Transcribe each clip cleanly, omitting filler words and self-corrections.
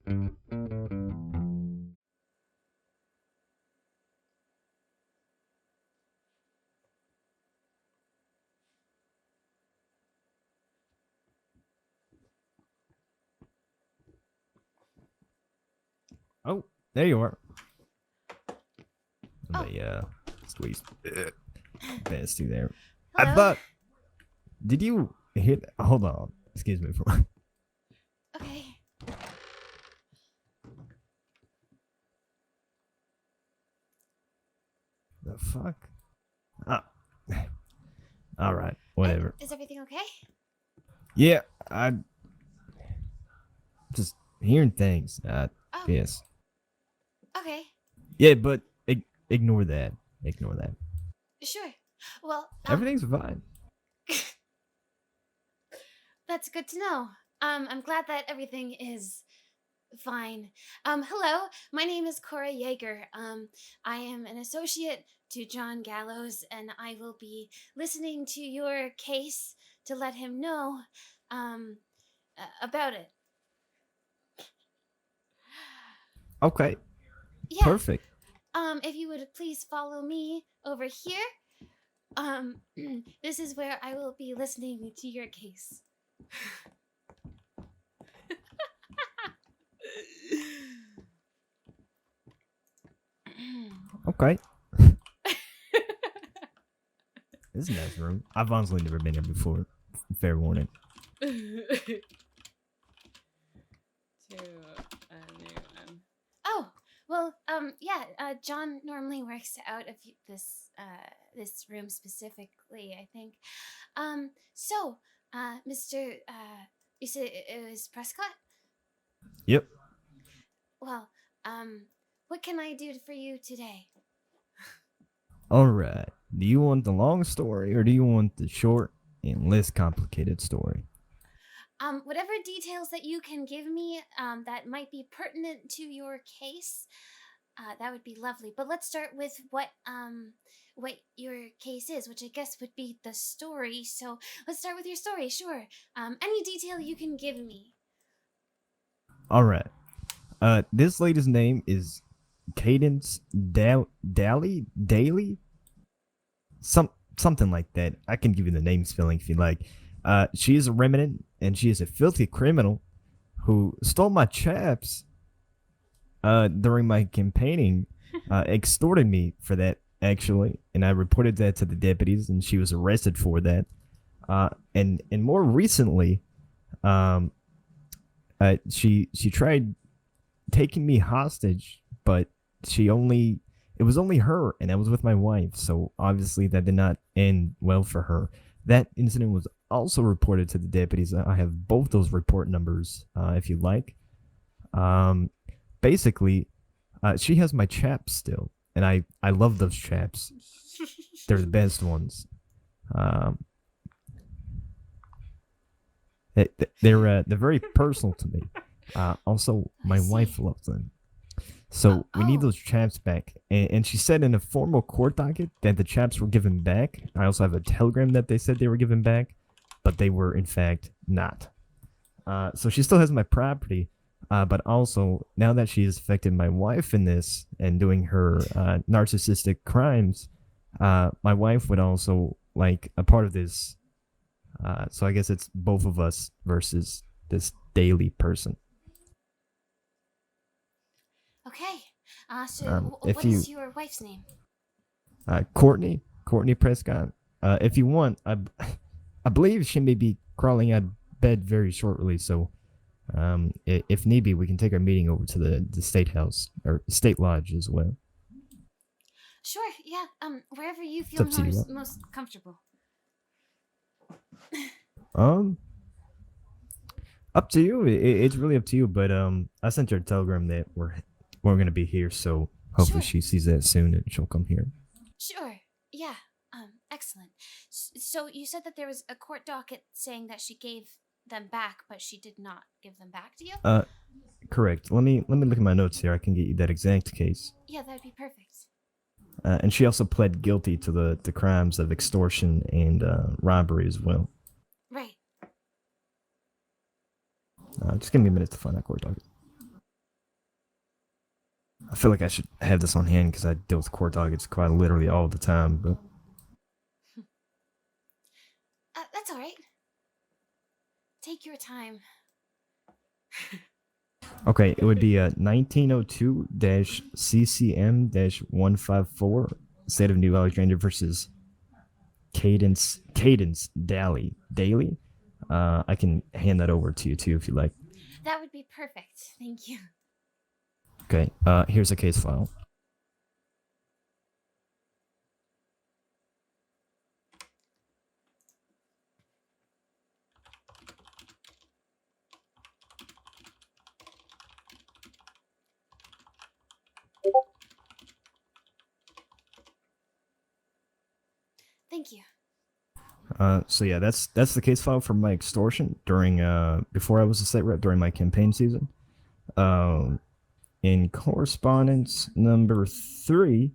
Oh, there you are. Oh. Let me squeeze pass through there. Hello. I thought. Did you hit? Hold on. Excuse me for. Okay. The fuck? Ah. All right. Whatever. Is everything okay? Yeah, I just hearing things. Oh. Yes. Okay. Yeah, but ignore that. Ignore that. Sure. Well, Everything's fine. that's good to know. I'm glad that everything is fine. Hello. My name is Cora Yeager. I am an associate to John Gallows, and I will be listening to your case to let him know, about it. Okay. Yeah. Perfect. If you would please follow me over here. This is where I will be listening to your case. Okay. This is a nice room. I've honestly never been here before. Fair warning. To a new one. Oh, well, yeah, John normally works out of this room specifically, I think. So, Mr. You said it was Prescott? Yep. Well, what can I do for you today? All right. Do you want the long story or do you want the short and less complicated story? Whatever details that you can give me, that might be pertinent to your case, that would be lovely. But let's start with what your case is, which I guess would be the story. So let's start with your story, sure. Any detail you can give me. All right. This lady's name is Cadence Daly? Something like that. I can give you the name spelling if you like. She is a remnant, and she is a filthy criminal who stole my chaps during my campaigning, extorted me for that, actually, and I reported that to the deputies, and she was arrested for that. And more recently, um, she tried taking me hostage, but it was only her, and I was with my wife, so obviously that did not end well for her. That incident was also reported to the deputies. I have both those report numbers, if you like. Basically, she has my chaps still, and I love those chaps. They're the best ones. Um, they're very personal to me. Also, my wife loves them. So we need those chaps back. And she said in a formal court docket that the chaps were given back. I also have a telegram that they said they were given back, but they were in fact not. So she still has my property, but also now that she has affected my wife in this and doing her narcissistic crimes, my wife would also like a part of this. So I guess it's both of us versus this daily person. Okay. So If what you, is your wife's name? Courtney Prescott. If you want, I believe she may be crawling out of bed very shortly. So, if need be, we can take our meeting over to the state house or state lodge as well. Sure. Yeah. Wherever you feel most comfortable. Up to you. It's really up to you. But I sent her a telegram that we're gonna be here, so hopefully she sees that soon and she'll come here. Sure. Yeah. Excellent. So you said that there was a court docket saying that she gave them back, but she did not give them back to you? Correct. Let me look at my notes here. I can get you that exact case. Yeah, that'd be perfect. And she also pled guilty to the crimes of extortion and robbery as well. Right. Just give me a minute to find that court docket. I feel like I should have this on hand because I deal with court targets quite literally all the time. But That's all right. Take your time. okay, it would be 1902-CCM-154, State of New Alexandria versus Cadence Daily. I can hand that over to you too if you like. That would be perfect. Thank you. Okay, here's a case file. Thank you. So yeah, that's the case file for my extortion during before I was a state rep during my campaign season. In correspondence number 3,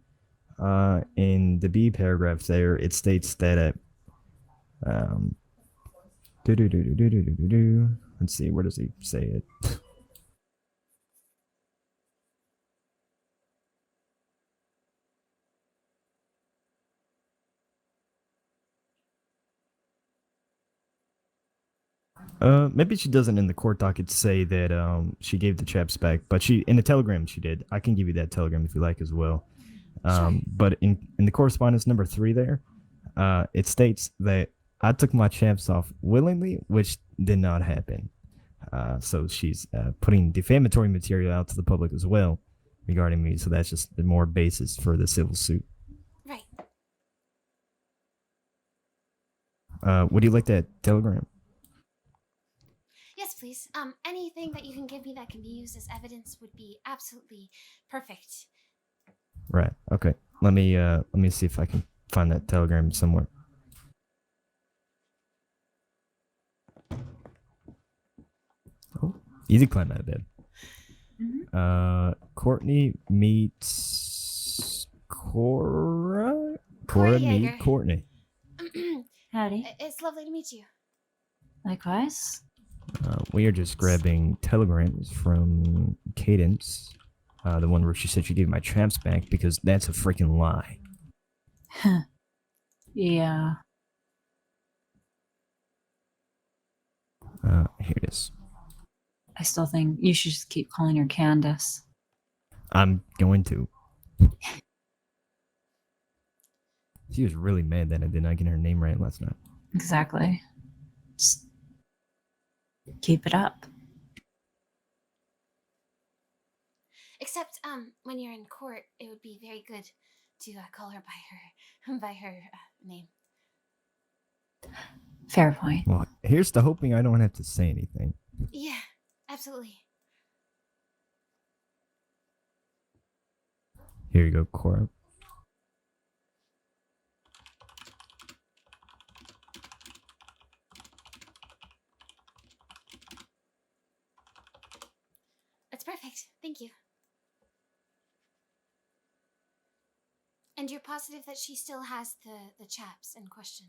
in the B paragraph there, it states that um, let's see, where does he say it? Maybe she doesn't in the court docket say that she gave the chaps back, but she in the telegram she did. I can give you that telegram if you like as well. Sure. But in the correspondence number 3 there, it states that I took my chaps off willingly, which did not happen. So she's putting defamatory material out to the public as well regarding me. So that's just more basis for the civil suit. Right. Would you like that telegram? Yes, please. Anything that you can give me that can be used as evidence would be absolutely perfect. Right. Okay. Let me see if I can find that telegram somewhere. Oh, easy climb out of bed. Courtney meets Cora. Cora meet Courtney. Howdy. It's lovely to meet you. Likewise. We are just grabbing telegrams from Cadence, the one where she said she gave my chaps back, because that's a freaking lie. Yeah. Here it is. I still think you should just keep calling her Candace. I'm going to. She was really mad that I did not get her name right last night. Exactly. Just keep it up. Except, when you're in court, it would be very good to call her by her name. Fair point. Well, here's to hoping I don't have to say anything. Yeah, absolutely. Here you go, Cora. That's perfect. Thank you. And you're positive that she still has the chaps in question?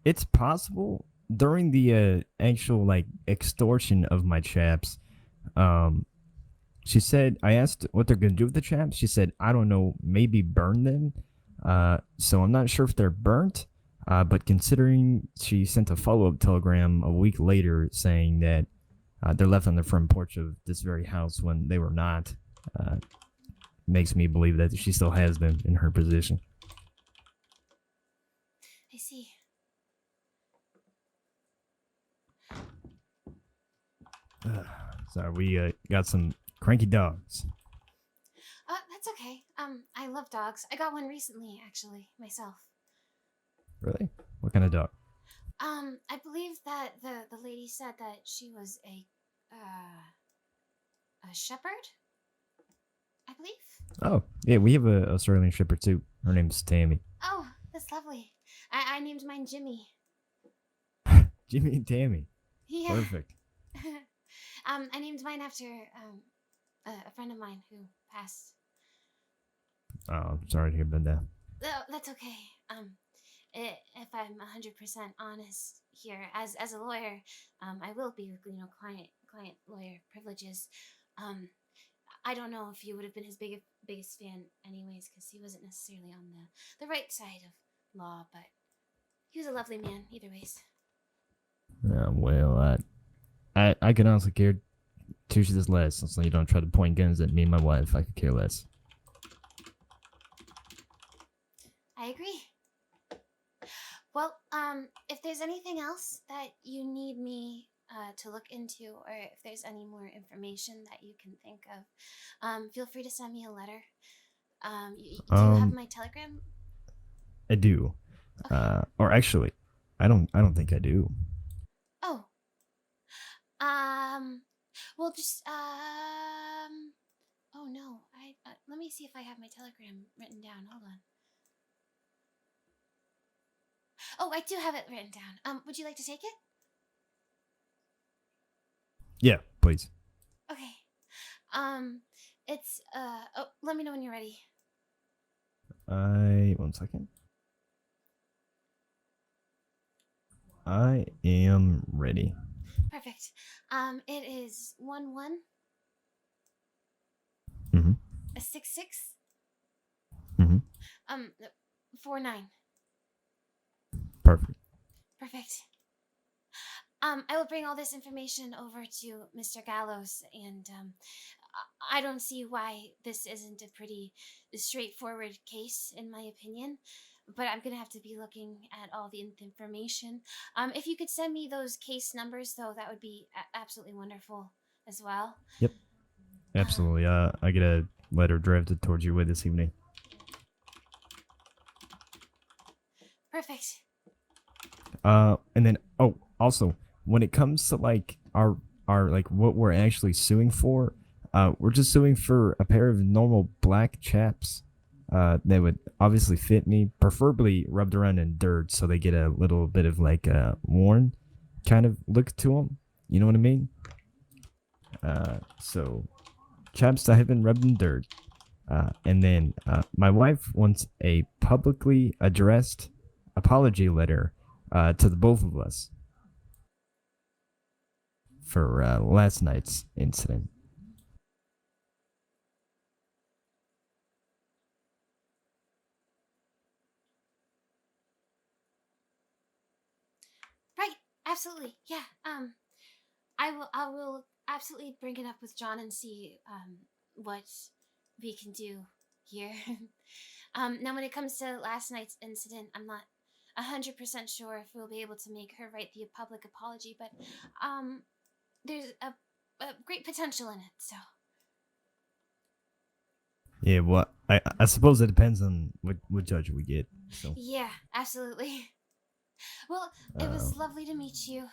It's possible during the actual like extortion of my chaps. She said, I asked what they're gonna do with the chaps. She said, I don't know, maybe burn them. So I'm not sure if they're burnt. But considering she sent a follow-up telegram a week later saying that they're left on the front porch of this very house when they were not, makes me believe that she still has them in her possession. I see. Sorry, we got some cranky dogs. That's okay. I love dogs. I got one recently, actually, myself. Really? What kind of dog? I believe that the lady said that she was a shepherd. I believe. Oh, yeah, we have a Australian Shepherd too. Her name's Tammy. Oh, that's lovely. I named mine Jimmy. Jimmy and Tammy. Yeah. Perfect. I named mine after a friend of mine who passed. Oh, I'm sorry to hear about that. Oh, that's okay. if I'm 100% honest here, as a lawyer, I will be, client lawyer privileges. Um, I don't know if you would have been his biggest fan, anyways, because he wasn't necessarily on the right side of law, but he was a lovely man, either ways. Well, I can honestly care two shits less, so you don't try to point guns at me and my wife. I could care less. I agree. Well, if there's anything else that you need me to look into, or if there's any more information that you can think of, feel free to send me a letter. Do you have my telegram? I do. Okay. Or actually, I don't think I do. Oh. Um. Well, just Oh no. I let me see if I have my telegram written down. Hold on. Oh, I do have it written down. Would you like to take it? Yeah, please. Okay. It's Oh, let me know when you're ready. One second. I am ready. Perfect. It is 11 Mm-hmm. 66 Mm-hmm. 49. Perfect. Perfect. I will bring all this information over to Mr. Gallows, and I don't see why this isn't a pretty straightforward case, in my opinion. But I'm gonna have to be looking at all the information. If you could send me those case numbers, though, that would be absolutely wonderful as well. Yep. Absolutely. I get a letter drafted towards you way this evening. Perfect. And then also when it comes to like our like what we're actually suing for, we're just suing for a pair of normal black chaps. That would obviously fit me, preferably rubbed around in dirt, so they get a little bit of like a worn kind of look to them. You know what I mean? So chaps that have been rubbed in dirt. And then my wife wants a publicly addressed apology letter to the both of us for last night's incident. Right. Absolutely. Yeah. I will absolutely bring it up with John and see what we can do here. Now when it comes to last night's incident, I'm not 100% sure if we'll be able to make her write the public apology, but there's a great potential in it. So Yeah, well, I suppose it depends on what judge we get. So yeah, absolutely. Well, it was lovely to meet you.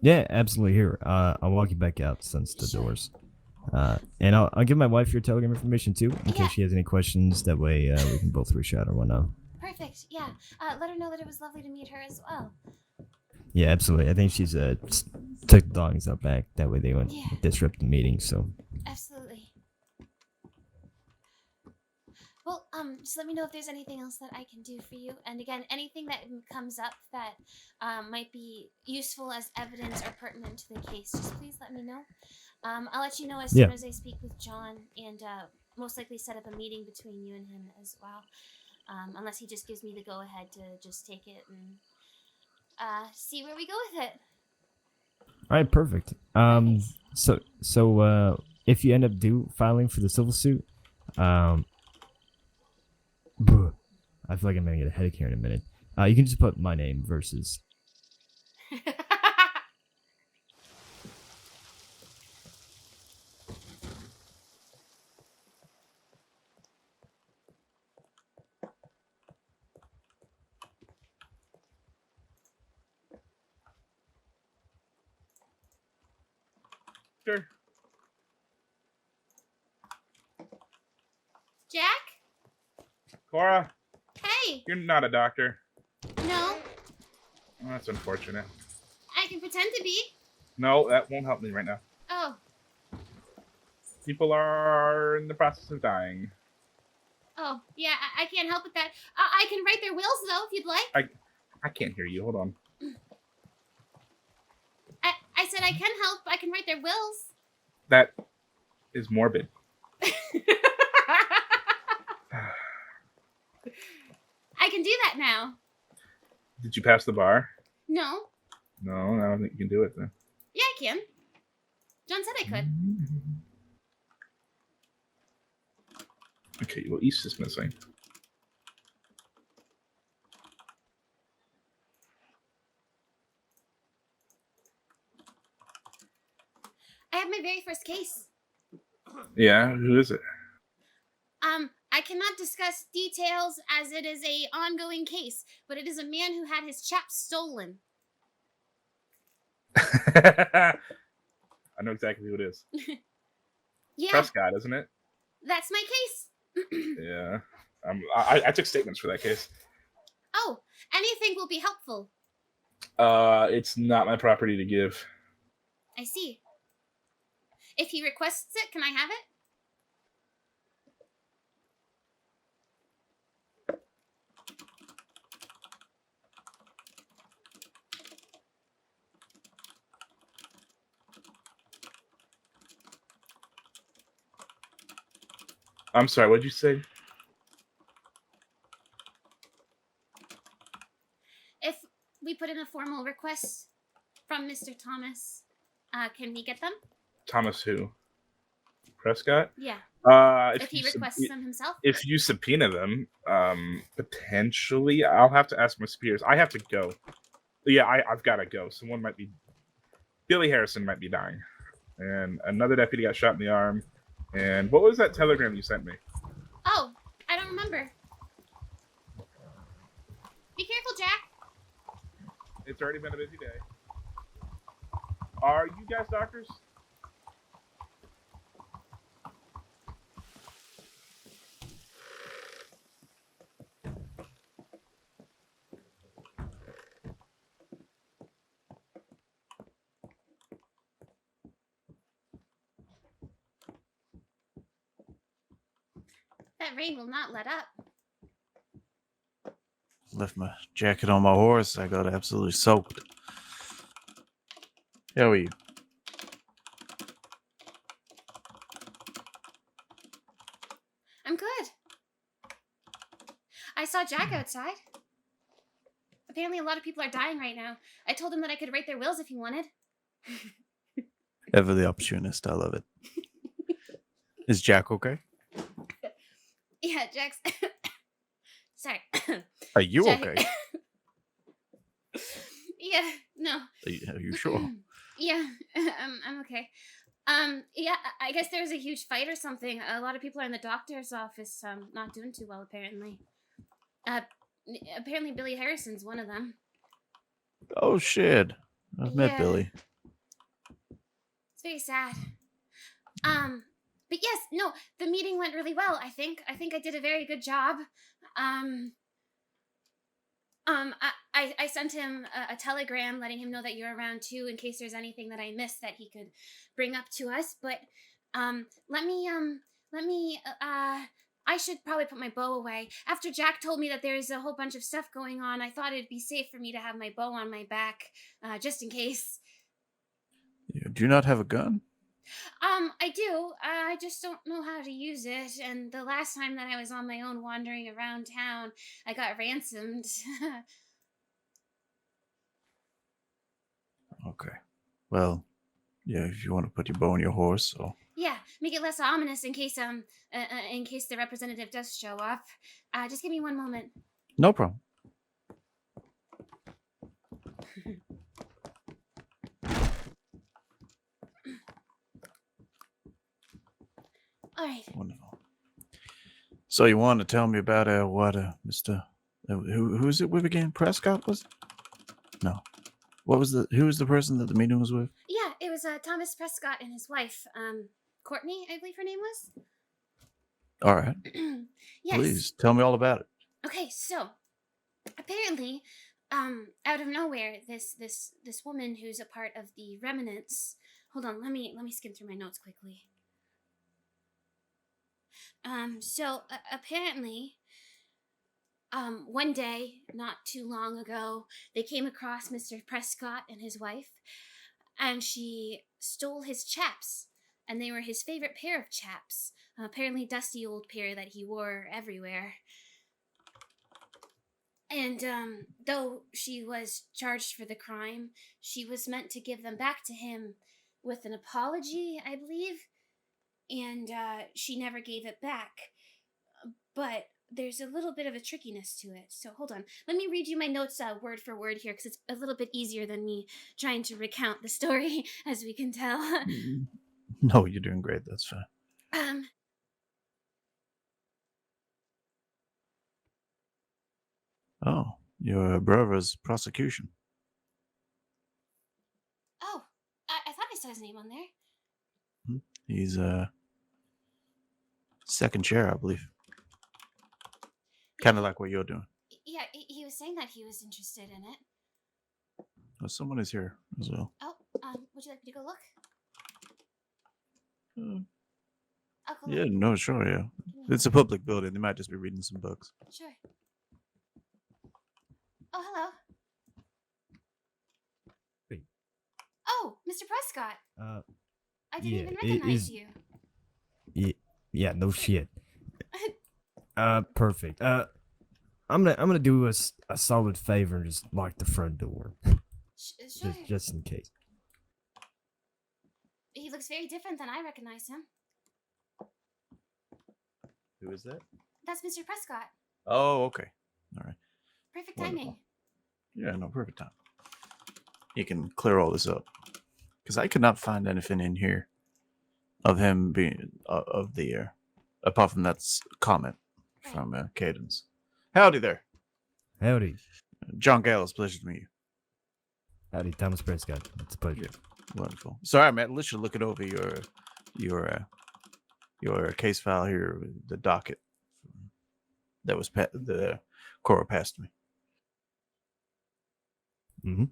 yeah, absolutely. Here, I'll walk you back out since the Sure. doors. And I'll give my wife your telegram information too, in Yeah. case she has any questions. That way, we can both reach out or whatnot. Perfect. Yeah. Let her know that it was lovely to meet her as well. Yeah, absolutely. I think she's took the dogs out back. That way they won't Yeah. disrupt the meeting. So Absolutely. Well, just let me know if there's anything else that I can do for you. And again, anything that comes up that might be useful as evidence or pertinent to the case, just please let me know. I'll let you know as soon as I speak with John, and most likely set up a meeting between you and him as well. Unless he just gives me the go-ahead to just take it and see where we go with it. all right, perfect. Perfect. So if you end up filing for the civil suit, I feel like I'm gonna get a headache here in a minute. You can just put my name versus. Sure. Jack? Cora, Hey! you're not a doctor. No, Well, that's unfortunate. I can pretend to be. No, that won't help me right now. Oh, People are in the process of dying. Oh, yeah, I can't help with that. I can write their wills, though, if you'd like. I can't hear you. Hold on. I said I can help. I can write their wills. That is morbid. I can do that now. Did you pass the bar? No. No, I don't think you can do it then. Yeah, I can. John said I could. Okay, well, East is missing. I have my very first case. Yeah, who is it? I cannot discuss details as it is a ongoing case, but it is a man who had his chaps stolen. I know exactly who it is. Yeah, Prescott, isn't it? that's my case. Yeah. I took statements for that case. Oh, anything will be helpful. It's not my property to give. I see. If he requests it, can I have it? I'm sorry, what'd you say? If we put in a formal request from Mr. Thomas, can we get them? Thomas who? Prescott? Yeah. If If he requests them himself? If you subpoena them, potentially, I'll have to ask my superiors. I have to go. Yeah, I've got to go. Someone might be... Billy Harrison might be dying. And another deputy got shot in the arm. And what was that telegram you sent me? Oh, I don't remember. Be careful, Jack. It's already been a busy day. Are you guys doctors? That rain will not let up. Left my jacket on my horse. I got absolutely soaked. How are you? I'm good. I saw Jack outside. Apparently, a lot of people are dying right now. I told him that I could write their wills if he wanted. Ever the opportunist. I love it. Is Jack okay? Yeah, Jack's. Sorry. Are you Jack- okay? Yeah, no. Are you sure? Yeah, I'm okay. Yeah, I guess there was a huge fight or something. A lot of people are in the doctor's office, not doing too well, apparently. Apparently Billy Harrison's one of them. Oh shit! I've met Yeah. Billy. It's very sad. But yes, no, the meeting went really well, I think. I think I did a very good job. I sent him a telegram letting him know that you're around too in case there's anything that I missed that he could bring up to us. But I should probably put my bow away. After Jack told me that there's a whole bunch of stuff going on, I thought it'd be safe for me to have my bow on my back, just in case. You do not have a gun? I do. I just don't know how to use it. And the last time that I was on my own wandering around town, I got ransomed. Okay. Well, yeah. If you want to put your bow on your horse, or Yeah, make it less ominous in case the representative does show up. Just give me one moment. no problem. All right. Wonderful. So you want to tell me about Mr. Who is it with again? Prescott was? No. Who was the person that the meeting was with? Yeah, it was Thomas Prescott and his wife, Courtney, I believe her name was. All right. Yes. Please tell me all about it. Okay, so apparently, out of nowhere, this woman who's a part of the remnants. Hold on, let me skim through my notes quickly. Apparently, one day, not too long ago, they came across Mr. Prescott and his wife, and she stole his chaps, and they were his favorite pair of chaps. Apparently, dusty old pair that he wore everywhere. And though she was charged for the crime, she was meant to give them back to him with an apology, I believe. And she never gave it back. But there's a little bit of a trickiness to it. So hold on. Let me read you my notes word for word here, because it's a little bit easier than me trying to recount the story, as we can tell. No, you're doing great. That's fine. um, Oh, your brother's prosecution. oh, I thought I saw his name on there. He's second chair, I believe. Kind of like what you're doing. Yeah, he was saying that he was interested in it. Well, someone is here as well. Oh, would you like me to go look? Uh, I'll go yeah, look. no, sure, yeah. It's a public building. They might just be reading some books. Sure. Oh, hello. Wait. Oh, Mr. Prescott. I didn't yeah, even it recognize is- you. Yeah, no shit. Perfect. I'm gonna do a solid favor and just lock the front door, Sure. just in case. He looks very different than I recognize him. Who is that? That's Mr. Prescott. Oh, okay. All right. Perfect Wonderful. timing. Yeah, no, perfect time. You can clear all this up. Because I could not find anything in here of him being, of the, apart from that comment from Cadence. Howdy there. Howdy. John Gallows, pleasure to meet you. Howdy, Thomas Prescott. It's a pleasure. Wonderful. Sorry, I'm literally looking over your case file here, the docket that was the Cora passed me. Mm-hmm.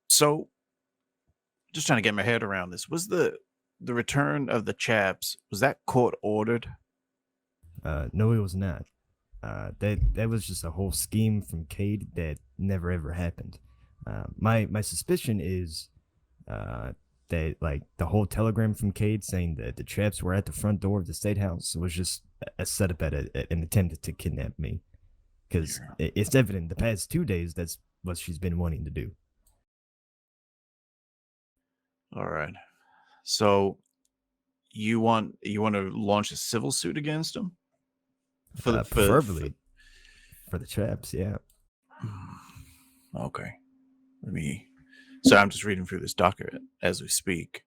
So, just trying to get my head around this. Was the return of the chaps, was that court ordered? No, it was not. That was just a whole scheme from Cade that never ever happened. My suspicion is that like the whole telegram from Cade saying that the traps were at the front door of the state house was just a setup at an attempt to kidnap me. Because it's evident the past 2 days that's what she's been wanting to do. All right. So you want to launch a civil suit against him? Preferably for the traps, yeah. Okay. So I'm just reading through this document as we speak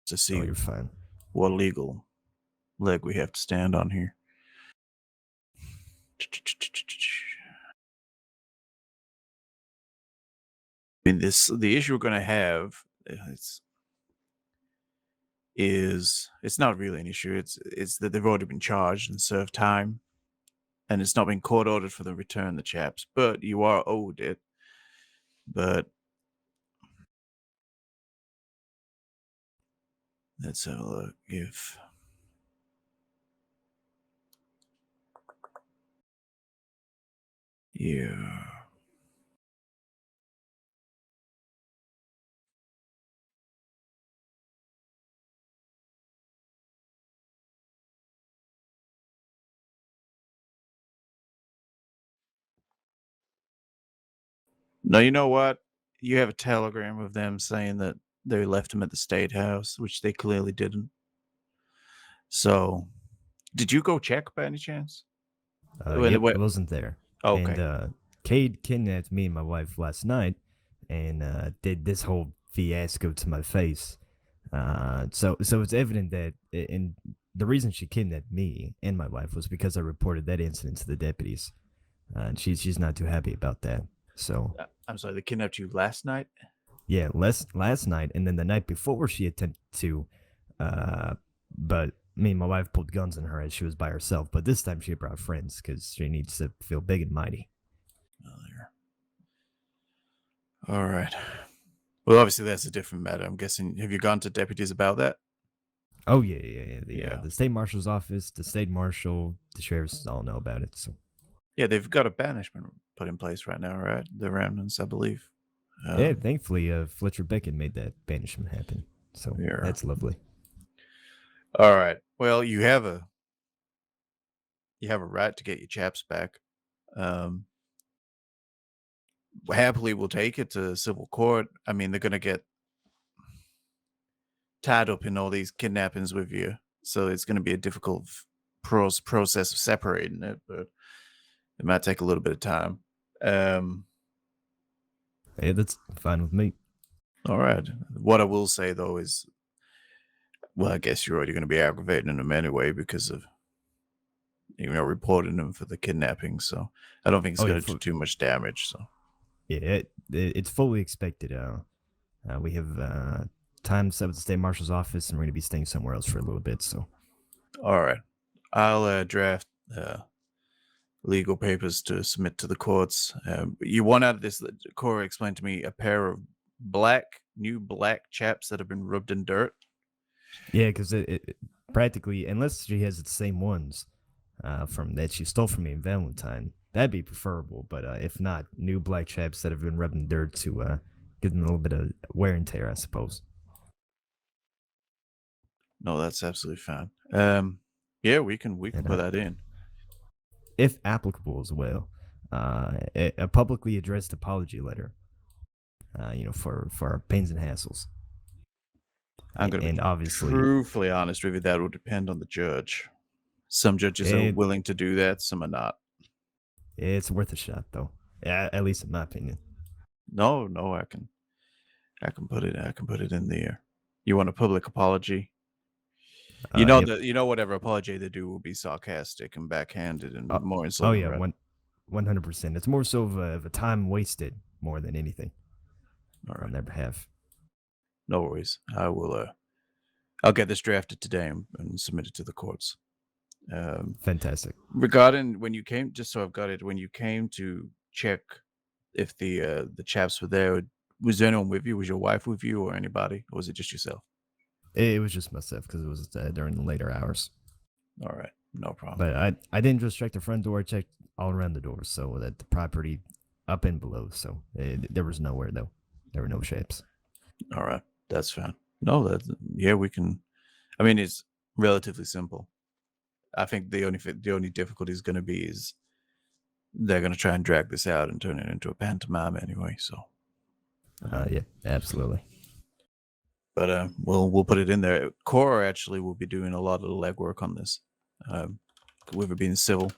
to see Oh, you're fine. what legal leg we have to stand on here. I mean, the issue we're going to have it's not really an issue. It's that they've already been charged and served time, and it's not been court ordered for them to return the chaps. But you are owed it. But let's have a look. Yeah. No, you know what? You have a telegram of them saying that they left him at the state house, which they clearly didn't. So, did you go check by any chance? Yep, it wasn't there. Okay. And Cade kidnapped me and my wife last night and did this whole fiasco to my face. So it's evident that and the reason she kidnapped me and my wife was because I reported that incident to the deputies. And she's not too happy about that. So I'm sorry, they kidnapped you last night? yeah, last night, and then the night before she attempted to, but me and my wife pulled guns on her as she was by herself. But this time she brought friends because she needs to feel big and mighty. Oh, there. All right. Well, obviously that's a different matter. I'm guessing. Have you gone to deputies about that? Oh yeah. Yeah. The state marshal's office, the state marshal, the sheriffs all know about it. So Yeah, they've got a banishment put in place right now, right? The remnants, I believe. yeah, thankfully, Fletcher Beckett made that banishment happen. So Yeah. that's lovely. All right. Well, you have a right to get your chaps back. Happily, we'll take it to civil court. I mean, they're gonna get tied up in all these kidnappings with you, so it's gonna be a difficult process of separating it, but it might take a little bit of time. Yeah, that's fine with me. All right. What I will say though is, well, I guess you're already going to be aggravating them anyway because of reporting them for the kidnapping. So I don't think it's Oh, yeah, going to do too much damage. So Yeah, it's fully expected. We have time set with the state marshal's office, and we're going to be staying somewhere else for a little bit. So all right, I'll draft legal papers to submit to the courts. You want out of this? Cora explained to me a pair of new black chaps that have been rubbed in dirt. yeah, because it practically, unless she has the same ones from that she stole from me in Valentine, that'd be preferable. But if not, new black chaps that have been rubbed in dirt to give them a little bit of wear and tear, I suppose. No, that's absolutely fine. Yeah, we can put that in. If applicable as well, a publicly addressed apology letter. For our pains and hassles. I'm going to be obviously truthfully honest with you. That will depend on the judge. Some judges are willing to do that. Some are not. It's worth a shot, though. Yeah, at least in my opinion. No, I can put it. I can put it in there. You want a public apology? Yep. Whatever apology they do will be sarcastic and backhanded and more insulting. Oh yeah, 100%. It's more so of a time wasted more than anything. All right. On their behalf. No worries. I will. I'll get this drafted today and submit it to the courts. Fantastic. Regarding when you came, just so I've got it, when you came to check if the chaps were there, was there anyone with you? Was your wife with you or anybody? Or was it just yourself? It was just myself because it was during the later hours. All right. No problem. But I didn't just check the front door. I checked all around the doors so that the property up and below. So there was nowhere, though. There were no shapes. All right. That's fine. No, we can. I mean, it's relatively simple. I think the only difficulty is going to be is they're going to try and drag this out and turn it into a pantomime anyway. So, yeah, absolutely. But we'll put it in there. Cora actually will be doing a lot of the legwork on this, with it being civil.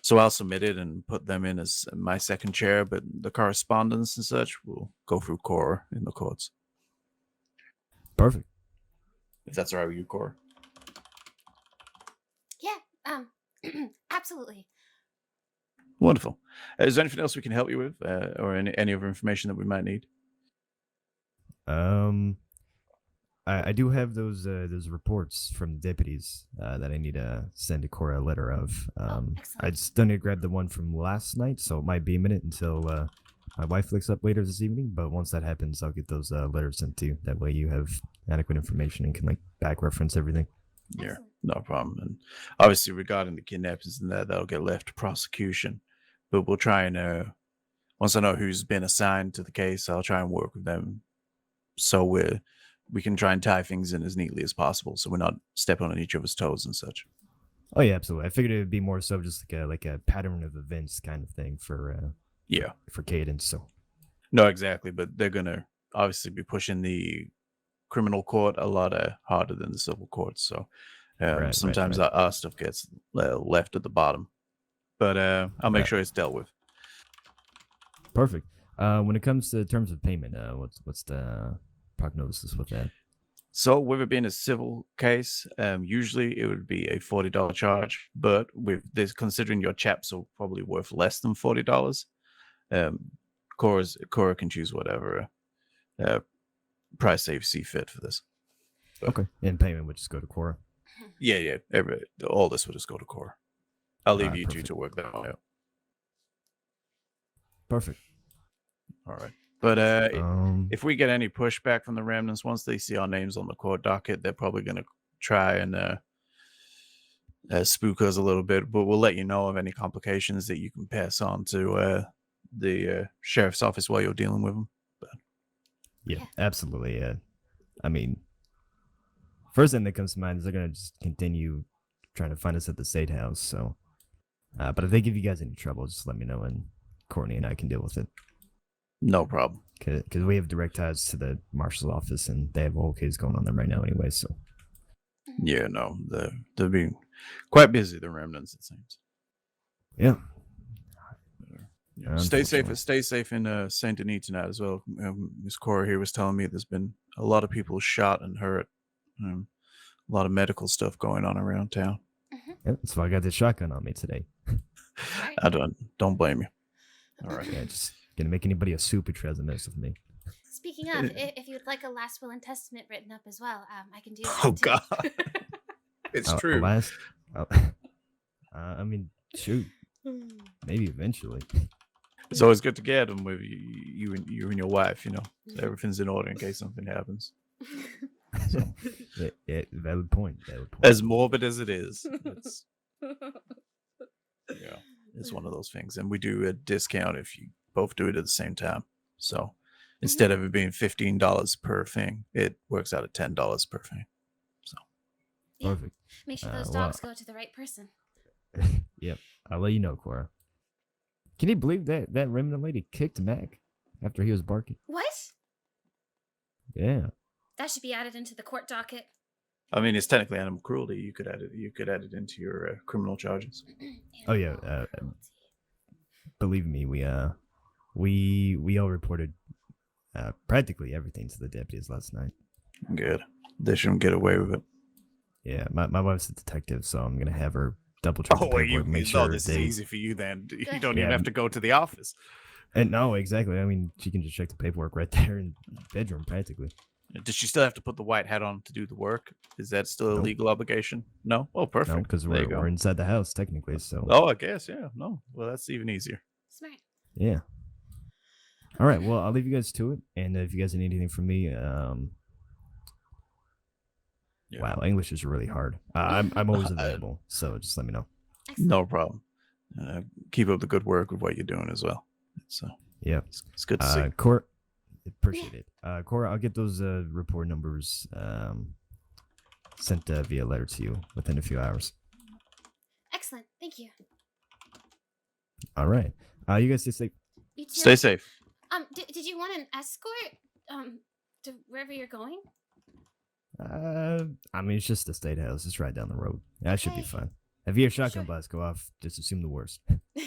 So I'll submit it and put them in as my second chair, but the correspondence and such will go through Cora in the courts. Perfect. If that's all right with you, Cora. Yeah, absolutely. Wonderful. Is there anything else we can help you with, or any other information that we might need? I do have those reports from the deputies that I need to send to Cora a letter of. I still need to grab the one from last night, so it might be a minute until my wife looks up later this evening. But once that happens, I'll get those letters sent to you. That way, you have adequate information and can back reference everything. Yeah, no problem. And obviously, regarding the kidnappings and that'll get left to prosecution. But we'll try and once I know who's been assigned to the case, I'll try and work with them so we can try and tie things in as neatly as possible, so we're not stepping on each other's toes and such. Oh yeah, absolutely. I figured it would be more so just like a pattern of events kind of thing for Cadence. So no, exactly. But they're gonna obviously be pushing the criminal court a lot harder than the civil court. So sometimes our stuff gets left at the bottom. But I'll make sure it's dealt with. Perfect. When it comes to terms of payment, what's the prognosis with that? So with it being a civil case, usually it would be a $40 charge, but with this, considering your chaps are probably worth less than $40, Cora can choose whatever price they see fit for this. But, okay, and payment would just go to Cora. Yeah. All this would just go to Cora. I'll leave you two to work that out. Perfect. All right. But Um, if we get any pushback from the remnants, once they see our names on the court docket, they're probably going to try and spook us a little bit. But we'll let you know of any complications that you can pass on to the sheriff's office while you're dealing with them. yeah, Yeah. absolutely. Yeah. I mean, first thing that comes to mind is they're gonna just continue trying to find us at the state house. So, but if they give you guys any trouble, just let me know, and Courtney and I can deal with it. No problem. Because we have direct ties to the marshal's office, and they have a whole case going on there right now, anyway. So, Yeah, no, they're being quite busy. The remnants, it seems. yeah. Yeah, stay safe. Unfortunately. Stay safe in Saint Denis tonight as well. Miss Cora here was telling me there's been a lot of people shot and hurt. A lot of medical stuff going on around town. Yeah, that's why I got this shotgun on me today. Right. I don't blame you. All right. Yeah, just gonna make anybody a super tries to mess with me. Speaking of, if you'd like a last will and testament written up as well, I can do that Oh too. God, it's true. Last, I mean, shoot, maybe eventually. It's always good to get them with you and your wife. You know, so everything's in order in case something happens. So, Yeah, valid point. Valid point. as morbid as it is, it's yeah, it's one of those things. And we do a discount if you both do it at the same time. So instead of it being $15 per thing, it works out at $10 per thing. So Yeah. Perfect. Make sure those well- dogs go to the right person. Yep, I'll let you know, Cora. Can you believe that remnant lady kicked Mac after he was barking? What? Yeah. That should be added into the court docket. I mean, it's technically animal cruelty. You could add it into your criminal charges. Oh yeah. Believe me, we all reported practically everything to the deputies last night. Good. They shouldn't get away with it. Yeah, my wife's a detective, so I'm gonna have her double check the paperwork, make sure this they. is easy for you then. You don't Yeah. even have to go to the office. And no, exactly. I mean, she can just check the paperwork right there in the bedroom, practically. Does she still have to put the white hat on to do the work? Is that still a Nope. legal obligation? No? Oh, perfect. No, because There you go. we're inside the house technically. So Oh, I guess, yeah. No. Well, that's even easier. Smart. yeah. All right. Well, I'll leave you guys to it, and if you guys need anything from me, Yeah. wow, English is really hard. I'm always available, so just let me know. Excellent. No problem. Keep up the good work with what you're doing as well. Yeah. It's good to see. Cora, appreciate it. Cora, I'll get those report numbers sent via letter to you within a few hours. Excellent. Thank you. All right. You guys stay safe. You too. Stay safe. Did you want an escort? To wherever you're going? I mean, it's just the state house. It's right down the road. That should be Okay. fine. If your shotgun Sure. blasts go off, just assume the worst.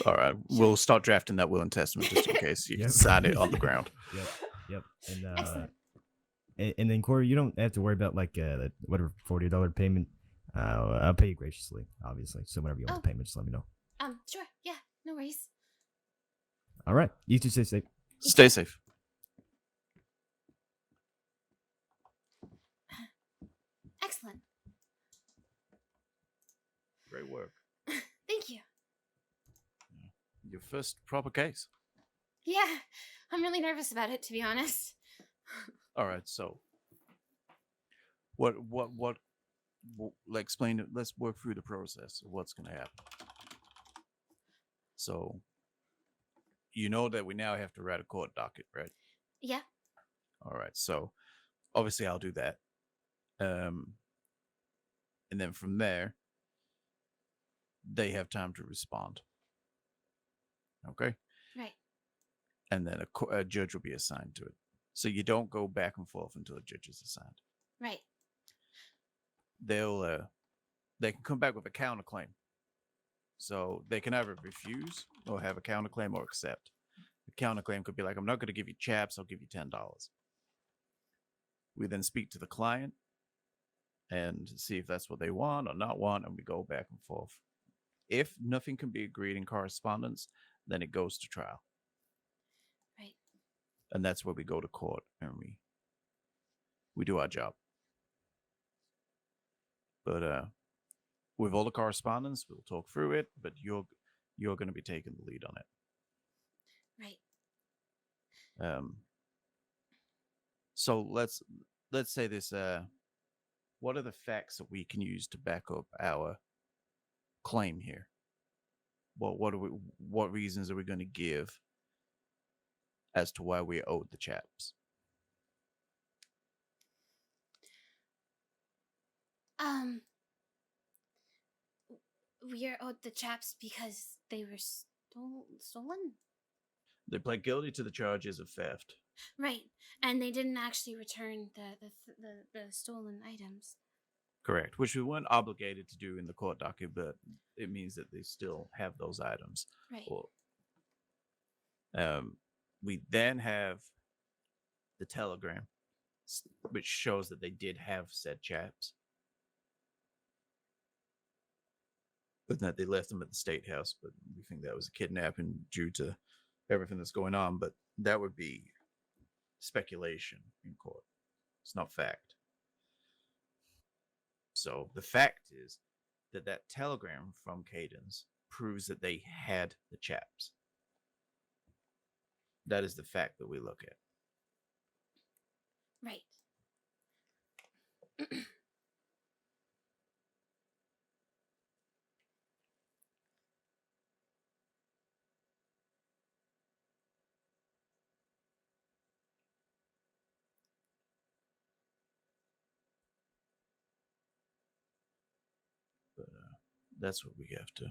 All right. We'll start drafting that will and testament just in case you Yep. can sign it on the ground. Yep. And Excellent. and then Corey, you don't have to worry about like that whatever $40 payment. I'll pay you graciously, obviously. So whenever you want the payment, just let me know. Sure. Yeah. No worries. All right. You two stay safe. Stay safe. Excellent. Great work. Thank you. Your first proper case. Yeah, I'm really nervous about it, to be honest. All right. So, what, like, explain it. Let's work through the process of what's going to happen. So, you know that we now have to write a court docket, right? Yeah. All right. So, obviously, I'll do that. And then from there, they have time to respond. Okay. Right. And then a judge will be assigned to it. So you don't go back and forth until a judge is assigned. Right. They can come back with a counterclaim. So they can either refuse or have a counterclaim or accept. The counterclaim could be like, I'm not going to give you chaps, I'll give you $10. We then speak to the client and see if that's what they want or not want, and we go back and forth. If nothing can be agreed in correspondence, then it goes to trial. Right. And that's where we go to court and we do our job. But with all the correspondence, we'll talk through it, but you're going to be taking the lead on it. Right. So let's say this. What are the facts that we can use to back up our claim here? What reasons are we going to give as to why we owed the chaps? We are owed the chaps because they were stolen. They pled guilty to the charges of theft. Right, and they didn't actually return the stolen items. Correct, which we weren't obligated to do in the court docket, but it means that they still have those items. Right. Or, we then have the telegram, which shows that they did have said chaps, but that they left them at the state house. But we think that was a kidnapping due to everything that's going on. But that would be speculation in court. It's not fact. So the fact is that telegram from Cadence proves that they had the chaps. That is the fact that we look at. Right. But that's what we have to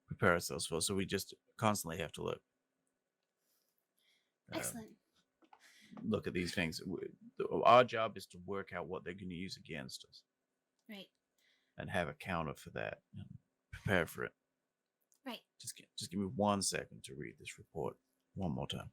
prepare ourselves for. So we just constantly have to look. Excellent. Look at these things. Our job is to work out what they're going to use against us. Right. And have a counter for that and prepare for it. Right. Just give me 1 second to read this report one more time.